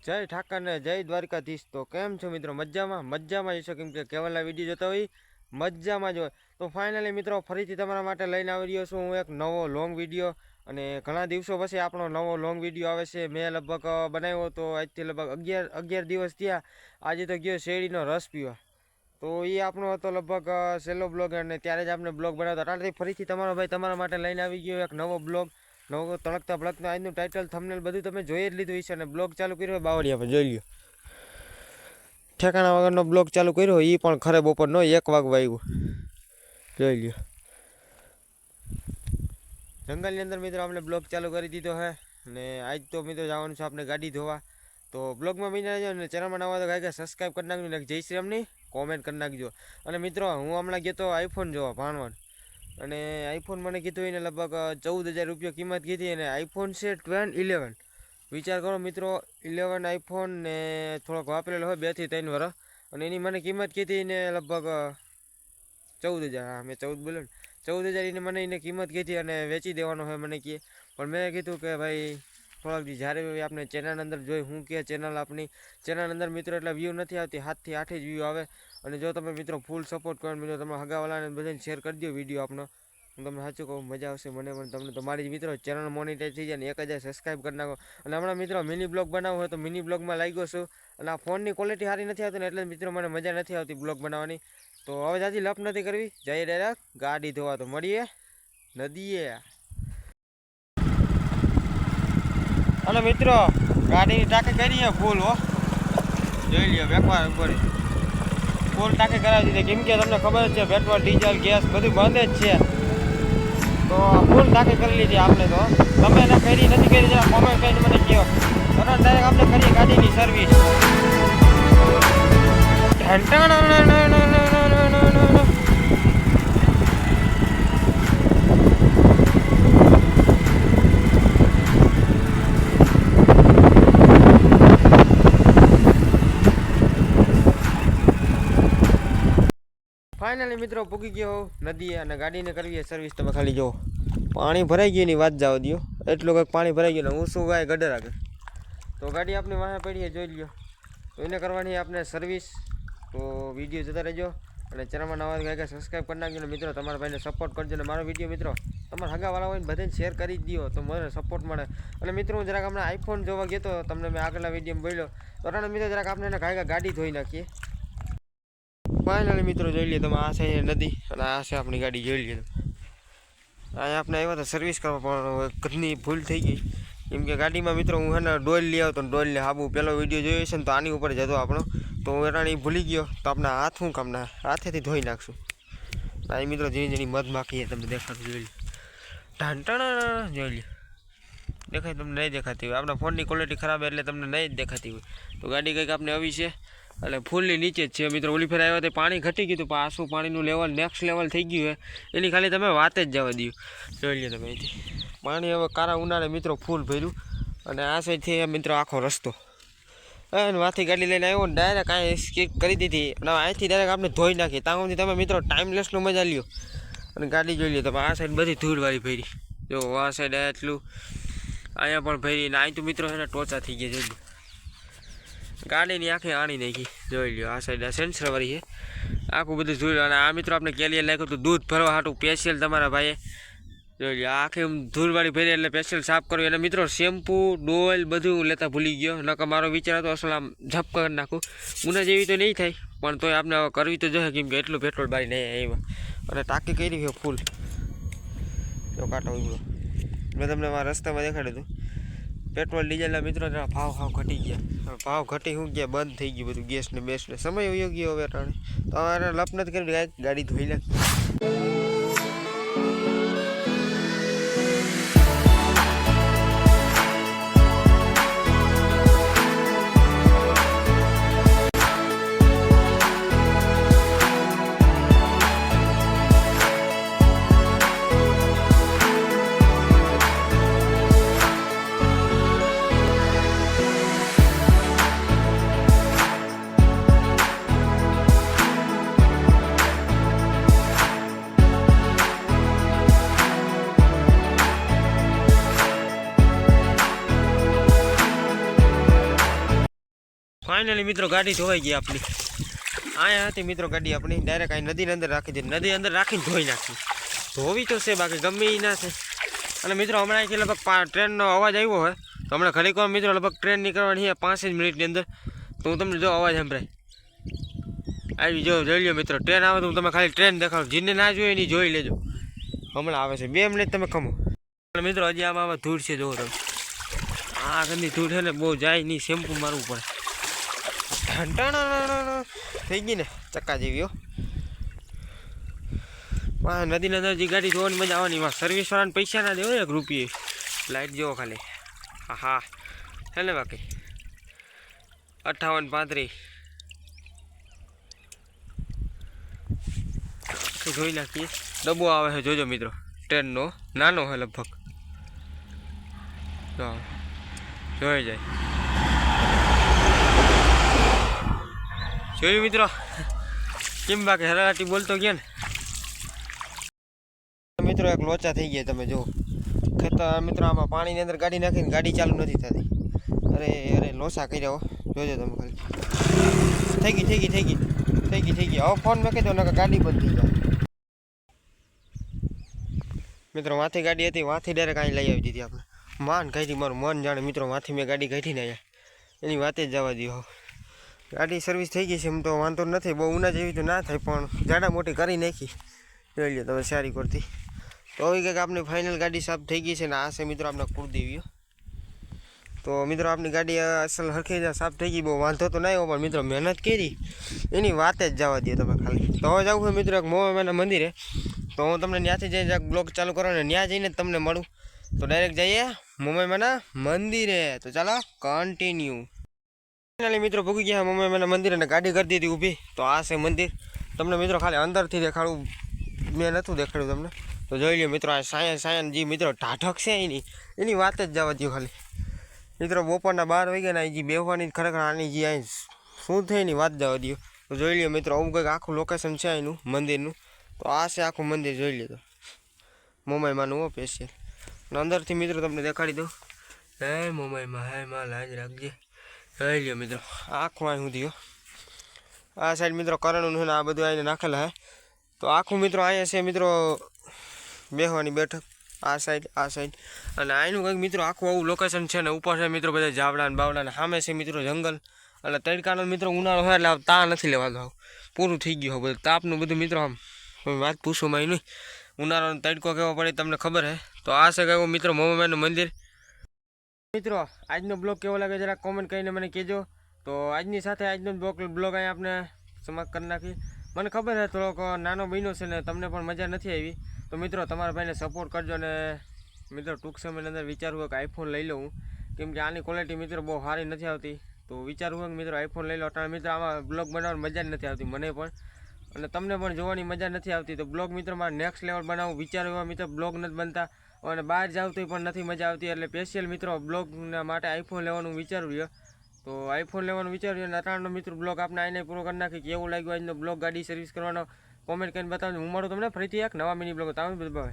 જય ઠાકર ને જય દ્વારકાધીશ। તો કેમ છો મિત્રો? મજામાં જશો, કેમ કે કેવલના વિડીયો જોતા હોય મજામાં જ હોય। તો ફાઇનલી મિત્રો ફરીથી તમારા માટે લઈને આવી રહ્યો છું હું એક નવો લોંગ વિડીયો। અને ઘણા દિવસો પછી આપણો નવો લોંગ વિડીયો આવે છે। મેં લગભગ બનાવ્યો તો આજથી લગભગ 11 દિવસ થયા। આજે તો ગયો શેરડીનો રસ પીવા, તો એ આપણો હતો લગભગ છેલ્લો બ્લોગ, અને ત્યારે જ આપણે બ્લોગ બનાવતા। અટાણથી ફરીથી તમારો ભાઈ તમારા માટે લઈને આવી ગયો એક નવો બ્લોગ, નવો તળકતા ભળકતા। આજનું ટાઇટલ થંબનેલ બધું તમે જોઈ જ લીધું છે, અને બ્લોગ ચાલુ કર્યો બાવળિયા પર જોઈ લ્યો। ઠેકાણા વગરનો બ્લોગ ચાલુ કર્યો, એ પણ ખરે બપોરનો 1 વાગવા આવ્યું, જોઈ લ્યો। જંગલની અંદર મિત્રો આપણે બ્લોગ ચાલુ કરી દીધો છે, અને આજ તો મિત્રો જવાનું છે આપણે ગાડી ધોવા। તો બ્લોગમાં બની રહેજો, અને ચેનલમાં નવા તો ગાય સબસ્ક્રાઈબ કરી નાખજો, ને જય શ્રી રામની કોમેન્ટ કરી નાખજો। અને મિત્રો હું હમણાં ગયો તો આઈફોન જોવા ભાણવડ, અને આઈફોન મને કીધું એને લગભગ 14,000 રૂપિયા કિંમત કીધી, અને આઈફોન છે 11। વિચાર કરો મિત્રો, 11 આઈફોન ને થોડોક વાપરેલો હોય 2 થી 3 વર્ષ, અને એની મને કિંમત કીધી ને લગભગ 14,000। હા, મેં 14 બોલ્યો ને, 14,000 એને મને એને કિંમત કીધી, અને વેચી દેવાનો હોય મને કહે। પણ મેં કીધું કે ભાઈ થોડાક જ્યારે આપણે ચેનલ અંદર જોઈ હું કે ચેનલ અંદર મિત્રો એટલા વ્યૂ નથી આવતી, 7 થી 8 જ વ્યૂ આવે। અને જો તમે મિત્રો ફૂલ સપોર્ટ કરો, મિત્રો તમે હગાવાલાને બધાને શેર કરી દો વિડીયો આપણો, હું તમને સાચું કહું મજા આવશે મને પણ, તમને તો મારી મિત્રો ચેનલ મોનિટાઈઝ થઈ જાય ને 1,000 સબસ્ક્રાઈબ કરી નાખો। અને હમણાં મિત્રો મિની બ્લોગ બનાવવો હોય તો મિની બ્લોગમાં લાગ્યો છું, અને આ ફોનની ક્વોલિટી સારી નથી આવતી ને, એટલે મિત્રો મને મજા નથી આવતી બ્લોગ બનાવવાની। તો હવે જાજી લપ નથી કરવી, જઈએ ડાયરેક્ટ ગાડી ધોવા। તો મળીએ નદીએ। અને મિત્રો ગાડીની ટાંકી કરીએ ફૂલ, હો જોઈ લ્યો, વેપાર ઉપર ફૂલ ટાંકી કરાવી દીધી, કેમ કે તમને ખબર જ છે પેટ્રોલ ડીઝલ ગેસ બધું બંધ જ છે, તો ફૂલ ટાંકી કરી લીધી આપણે। તો તમે એને કરી નથી કરી, જરા કોમેન્ટ કરીને મને કહો, તરત ડાયરેક્ટ આપણે કરીએ ગાડીની સર્વિસ। ફાઇનલી મિત્રો પૂગી ગયો નદીએ, અને ગાડીને કરવી સર્વિસ। તમે ખાલી જો પાણી ભરાઈ ગયું એની વાત જવા દો, એટલું કંઈક પાણી ભરાઈ ગયું ને હું શું ગાય ગડર આગળ, તો ગાડી આપણી વાહે પડીએ જોઈ લ્યો, તો એને કરવાની આપણે સર્વિસ। તો વિડીયો જોતા રહેજો, અને ચેનલમાં નવા ગાય સબસ્ક્રાઈબ કરી નાખજો, ને મિત્રો તમારા ભાઈને સપોર્ટ કરજો, ને મારો વિડીયો મિત્રો તમારા હગાવાળા હોય ને બધાને શેર કરી દો, તો મને સપોર્ટ મળે। અને મિત્રો હું જરાક હમણાં આઈફોન જોવા ગયો તો, તમને મેં આગળના વિડીયોમાં બોલ્યો, તો અટાણે મિત્રો જરાક આપણે એને ગાડી ધોઈ નાખીએ। ફાઇનલી મિત્રો જોઈ લઈએ તમે, આ છે નદી અને આ છે આપણી ગાડી, જોઈ લઈએ અહીંયા આપણે આવ્યા હતા સર્વિસ કરવા, પણ ઘરની ભૂલ થઈ ગઈ, કેમ કે ગાડીમાં મિત્રો હું એને ડોલ લઈ આવતો, ડોલ લે હાબુ પહેલો વિડીયો જોયો છે ને, તો આની ઉપર જતો આપણો, તો હું એટાણી ભૂલી ગયો, તો આપણે હાથ શું કામના હાથેથી ધોઈ નાખશું। અહીં મિત્રો ઝીણી મધમાખી તમને દેખાતું જોઈ લે, ઢાંટણ જોઈ લે, દેખાય તમને નહીં દેખાતી હોય, આપણા ફોનની ક્વોલિટી ખરાબ એટલે તમને નહીં જ દેખાતી હોય। તો ગાડી કંઈક આપણે આવી છે, એટલે ફૂલની નીચે જ છે મિત્રો। ઓલી ફેર આવ્યો તો પાણી ઘટી ગયું, પણ આસું પાણીનું લેવલ નેક્સ્ટ લેવલ થઈ ગયું છે, એની ખાલી તમે વાત જ જવા દો, જોઈ લો તમે અહીંથી પાણી હવે કારા ઉનાળે મિત્રો ફૂલ ભર્યું, અને આ સાઈડથી મિત્રો આખો રસ્તો, અને વાથી ગાડી લઈને આવ્યો ને ડાયરેક્ટ કાંઈ સ્કીપ કરી દીધી, અને અહીંથી ડાયરેક્ટ આપણે ધોઈ નાખીએ, ત્યાં સુધી તમે મિત્રો ટાઈમલેસનો મજા લ્યો, અને ગાડી જોઈ લો તમે, આ સાઈડ બધી ધૂળવાળી ભરી, જો આ સાઈડ એટલું અહીંયા પણ ભરી, ને અહીં તો મિત્રો એને ટોચા થઈ ગયા, જોઈ લો ગાડીની આંખે આણી નાખી, જોઈ લ્યો આ સાઈડ આ સેન્સરવાળી છે, આખું બધું જોઈ લો। અને આ મિત્રો આપણે કેલિયર નાખ્યું હતું દૂધ ભરવા હાટું સ્પેશિયલ તમારા ભાઈએ, જોઈ લ્યો આખી ધૂળવાળી ભરી એટલે સ્પેશિયલ સાફ કરવું, અને મિત્રો શેમ્પૂ ડોલ બધું લેતા ભૂલી ગયો, નકર મારો વિચાર હતો અસલ આમ ઝપ કરી નાખું, ઉના જેવી તો નહીં થાય, પણ તોય આપણે કરવી તો જોઈએ, કેમ કે એટલું પેટ્રોલ બારી નહીં એમાં, અને ટાંકી કરી છે ફૂલ, જો કાંટો ઉગડો મેં તમને મારા રસ્તામાં દેખાડ્યું હતું। પેટ્રોલ ડીઝલના મિત્રો ભાવ ઘટી ગયા, ભાવ ઘટી શું ગયા, બંધ થઈ ગયું બધું ગેસ ને બેસ ને, સમય વયો ગયો હવે અટાણે, તો હવે લપ નથી કરી ગાડી ધોઈ નાખી। ફાઇનલી મિત્રો ગાડી ધોવાઈ ગઈ આપણી. અહીંયા હતી મિત્રો ગાડી આપણી, ડાયરેક્ટ અહીં નદીની અંદર રાખી દીધી. નદી અંદર રાખીને ધોઈ નાખી. ધોવી તો છે, બાકી ગમે એ ના છે. અને મિત્રો હમણાં અહીંથી લગભગ ટ્રેનનો અવાજ આવ્યો હોય તો હમણાં ઘડીક વાર મિત્રો લગભગ ટ્રેન નીકળવાની છે 5 જ મિનિટની અંદર. તો હું તમને જો અવાજ સંભળાય આવી જોઈ લો મિત્રો. ટ્રેન આવે તો હું તમે ખાલી ટ્રેન દેખાડું. જેને ના જોઈએ એની જોઈ લેજો. હમણાં આવે છે 2 મિનિટ તમે ખમો. મિત્રો હજી આમાં ધૂળ છે, જોવો તમે. આ ગંદી ધૂળ છે ને બહુ જાય નહીં, શેમ્પુ મારવું પડે. થઈ ગઈ ને ચક્કા જેવી. નદીની અંદર જે ગાડી જોવાની મજા આવવાની. એમાં સર્વિસ વાળાને પૈસા ના દેવો, 1 રૂપિયે. લાઇટ જોવો ખાલી. હા હે ને બાકી 58 35 જોઈ નાખીએ. ડબ્બો આવે છે જોજો મિત્રો, ટ્રેનનો નાનો છે લગભગ. જોઈ જાય જોયું મિત્રો. કેમ બાકી હરાટી બોલતો ગયા ને મિત્રો. એક લોચા થઈ ગયા તમે જો. ખેતર મિત્રો આમાં પાણીની અંદર ગાડી નાખીને ગાડી ચાલુ નથી થતી. અરે લોસા કરી રહ્યો જોજો તમે ખાલી. થઈ ગઈ. હવે ફોન મેં કીધો ને ગાડી બંધ થઈ જાય. મિત્રો વાંથી ગાડી હતી, વાંથી ડાયરેક્ટ અહીં લઈ આવી દીધી આપણે. માન કાઢી, મારું મન જાણે મિત્રો. વાંથી મેં ગાડી કાઢીને આવ્યા, એની વાતે જ જવા દો. ગાડી સર્વિસ થઈ ગઈ છે એમ તો વાંધો નથી. બહુ ઉના જેવી તો ના થાય, પણ જાડા મોટી કરી નાખી. જોઈ લો તમે સારી કરતી. તો હવે કંઈક આપણી ફાઇનલ ગાડી સાફ થઈ ગઈ છે ને આ છે મિત્રો આપણે કુળદેવીઓ. તો મિત્રો આપણી ગાડી અસલ હરખી સાફ થઈ ગઈ. બહુ વાંધો તો નહીં, પણ મિત્રો મહેનત કરી એની વાત જ જવા દો તમે ખાલી. તો હવે જવું છે મિત્રો એક મોમાના મંદિરે. તો હું તમને ત્યાંથી જઈ બ્લોગ ચાલુ કરો ને ત્યાં જઈને તમને મળું. તો ડાયરેક્ટ જઈએ મોમાના મંદિરે. તો ચાલો કન્ટિન્યુ. ફાઇનલી મિત્રો ભૂગી ગયા મોમાના મંદિર અને ગાડી કરી દીધી ઊભી. તો આ છે મંદિર. તમને મિત્રો ખાલી અંદરથી દેખાડું, મેં નહોતું દેખાડ્યું તમને. તો જોઈ લો મિત્રો, આ સાયન જે મિત્રો ઢાઢક છે એની વાત જ જવા દો ખાલી. મિત્રો બપોરના 12 વાગ્યા ને જે બેહવાની ખરેખર આની જે અહીં શું થઈ એની વાત જવા દો. તો જોઈ લો મિત્રો, આવું કંઈક આખું લોકેશન છે એનું મંદિરનું. તો આ છે આખું મંદિર, જોઈ લો તો મોમાઈમાનું હો સ્પેશિયલ. અને અંદરથી મિત્રો તમને દેખાડી દઉં. હે મોમાઈમાં, હે માં લાજ રાખજે. જોઈ લો મિત્રો આખું અહીં સુધી. આ સાઈડ મિત્રો કરણનું છે ને આ બધું આવીને નાખેલા હે. તો આખું મિત્રો અહીંયા છે મિત્રો બેહવાની બેઠક. આ સાઈડ અને અહીંનું કંઈક મિત્રો આખું આવું લોકેશન છે ને. ઉપર છે મિત્રો બધા જાવડા ને બાવડા ને. સામે છે મિત્રો જંગલ. અને તડકાનો મિત્રો ઉનાળો હોય એટલે તા નથી લેવાતો. પૂરું થઈ ગયું બધું તાપનું બધું મિત્રો. આમ વાત પૂછોમાં નહીં. ઉનાળાનો તડકો કેવો પડે તમને ખબર હે. તો આ છે કહેવું મિત્રો મોમાનું મંદિર. મિત્રો આજનો બ્લોગ કેવો લાગે જરા કોમેન્ટ કરીને મને કહેજો. તો આજની સાથે આજનો બ્લોગ અહીં આપણે સમાપ્ત કરી નાખી. મને ખબર છે થોડોક નાનો બન્યો છે ને તમને પણ મજા નથી આવી. તો મિત્રો તમારા ભાઈને સપોર્ટ કરજો. ને મિત્રો ટૂંક સમયની અંદર વિચારવું કે આઈફોન લઈ લઉં, કેમ કે આની ક્વોલિટી મિત્રો બહુ સારી નથી આવતી. તો વિચારવું હોય કે મિત્રો આઈફોન લઈ લો. કારણ મિત્રો આમાં બ્લોગ બનાવવાની મજા જ નથી આવતી મને પણ, અને તમને પણ જોવાની મજા નથી આવતી. તો બ્લોગ મિત્રો મારે નેક્સ્ટ લેવલ બનાવવું વિચારવું મિત્રો. બ્લોગ નથી બનતા અને બહાર જાવ તો પણ નથી મજા આવતી. એટલે સ્પેશિયલ મિત્રો બ્લોગના માટે આઈફોન લેવાનું વિચાર્યું. તો આઈફોન લેવાનું વિચાર્યું અને અટાણનો મિત્રો બ્લોગ આપણે આઈને પૂરો કરી નાખી. કેવું લાગ્યું આજનો બ્લોગ ગાડી સર્વિસ કરવાનો કોમેન્ટ કરીને બતાવજો. હું મળું તમને ફરીથી એક નવા મિની બ્લોગ. તમે બધું